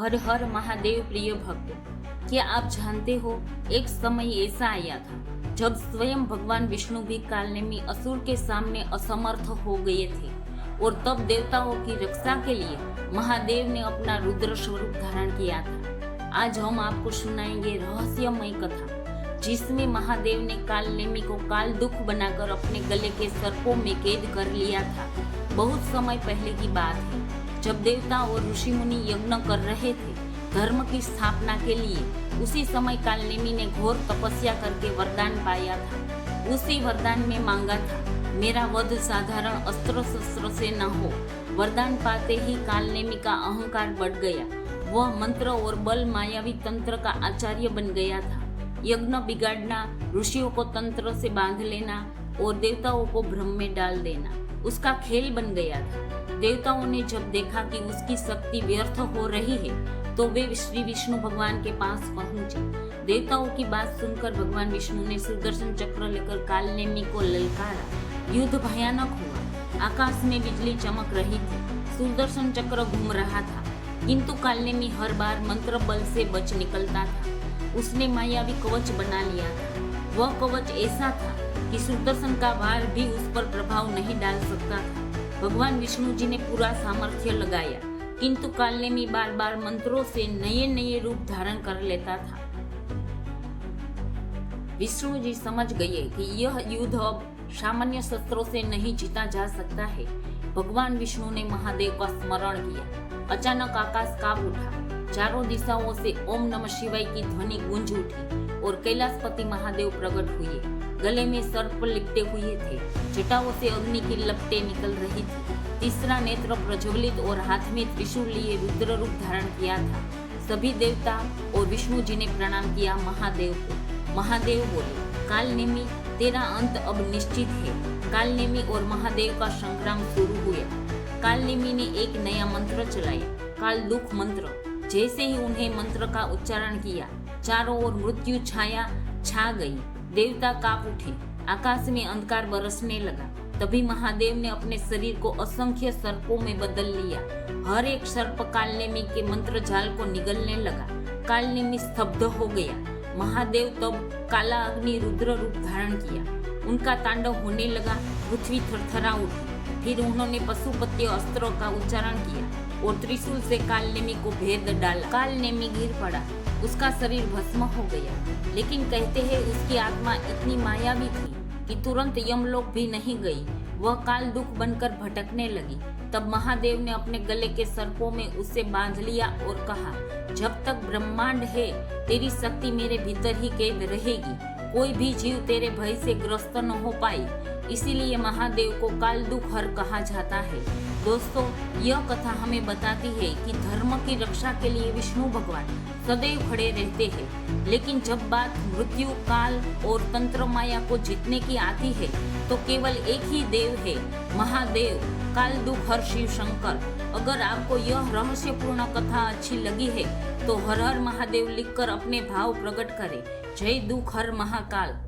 हर हर महादेव प्रिय भक्तों, क्या आप जानते हो एक समय ऐसा आया था जब स्वयं भगवान विष्णु भी कालनेमी असुर के सामने असमर्थ हो गए थे और तब देवताओं की रक्षा के लिए महादेव ने अपना रुद्र स्वरूप धारण किया था। आज हम आपको सुनाएंगे रहस्यमय कथा जिसमें महादेव ने कालनेमी को काल दुख बनाकर अपने गले के सर्पों में कैद कर लिया था। बहुत समय पहले की बात है जब देवता और ऋषि मुनि यज्ञ कर रहे थे धर्म की स्थापना के लिए। उसी समय कालनेमी ने घोर तपस्या करके वरदान पाया था। उसी वरदान में मांगा था, मेरा वध साधारण अस्त्र शस्त्र से न हो। वरदान पाते ही कालनेमी का अहंकार बढ़ गया। वह मंत्र और बल मायावी तंत्र का आचार्य बन गया था। यज्ञ बिगाड़ना, ऋषियों को तंत्र से बांध लेना और देवताओं को भ्रम में डाल देना उसका खेल बन गया था। देवताओं ने जब देखा कि उसकी शक्ति व्यर्थ हो रही है तो वे श्री विष्णु भगवान के पास पहुंचे। देवताओं की बात सुनकर भगवान विष्णु ने सुदर्शन चक्र लेकर कालनेमी को ललकारा। युद्ध भयानक हुआ। आकाश में बिजली चमक रही थी। सुदर्शन चक्र घूम रहा था किंतु कालनेमी हर बार मंत्र बल से बच निकलता था। उसने मायावी कवच बना लिया था। वह कवच ऐसा था कि सुदर्शन का वार भी उस पर प्रभाव नहीं डाल सकता था। भगवान विष्णु जी ने पूरा सामर्थ्य लगाया किंतु कालनेमी बार बार मंत्रों से नए नए रूप धारण कर लेता था। विष्णु जी समझ गए कि यह युद्ध अब सामान्य शस्त्रों से नहीं जीता जा सकता है। भगवान विष्णु ने महादेव का स्मरण किया। अचानक आकाश कांप उठा। चारों दिशाओं से ओम नमः शिवाय की ध्वनि गूंज उठी और कैलाशपति महादेव प्रकट हुए। गले में सर्प लिपटे हुए थे। जटाओं से अग्नि की लपटें निकल रही थी। तीसरा नेत्र प्रज्वलित और हाथ में त्रिशूल लिए रुद्र रूप धारण किया था। सभी देवता और विष्णु जी ने प्रणाम किया महादेव को। महादेव बोले, कालनेमी तेरा अंत अब निश्चित है। कालनेमी और महादेव का संग्राम शुरू हुआ। कालनेमी ने एक नया मंत्र चलाया, काल दुख मंत्र। जैसे ही उन्हें मंत्र का उच्चारण किया चारों ओर मृत्यु छाया छा गई। देवता कांप उठे। आकाश में अंधकार बरसने लगा। तभी महादेव ने अपने शरीर को असंख्य सर्पों में बदल लिया। हर एक सर्प कालनेमी के मंत्र जाल को निगलने लगा। कालनेमी स्तब्ध हो गया। महादेव तब काला अग्नि रुद्र रूप धारण किया। उनका तांडव होने लगा। पृथ्वी थरथरा उठी। फिर उन्होंने पशुपति अस्त्रों का उच्चारण किया और त्रिशूल से कालनेमी को भेद डाला। कालनेमी गिर पड़ा। उसका शरीर भस्म हो गया। लेकिन कहते हैं उसकी आत्मा इतनी मायावी थी कि तुरंत यमलोक भी नहीं गई। वह काल दुख बनकर भटकने लगी। तब महादेव ने अपने गले के सर्पों में उसे बांध लिया और कहा, जब तक ब्रह्मांड है तेरी शक्ति मेरे भीतर ही कैद रहेगी। कोई भी जीव तेरे भय से ग्रस्त न हो पाई। इसीलिए महादेव को काल दुख हर कहा जाता है। दोस्तों, यह कथा हमें बताती है कि धर्म की रक्षा के लिए विष्णु भगवान सदैव खड़े रहते हैं। लेकिन जब बात मृत्यु, काल और तंत्र माया को जीतने की आती है तो केवल एक ही देव है, महादेव, काल दुख हर शिव शंकर। अगर आपको यह रहस्यपूर्ण कथा अच्छी लगी है तो हर हर महादेव लिखकर अपने भाव प्रकट करें। जय दुख हर महाकाल।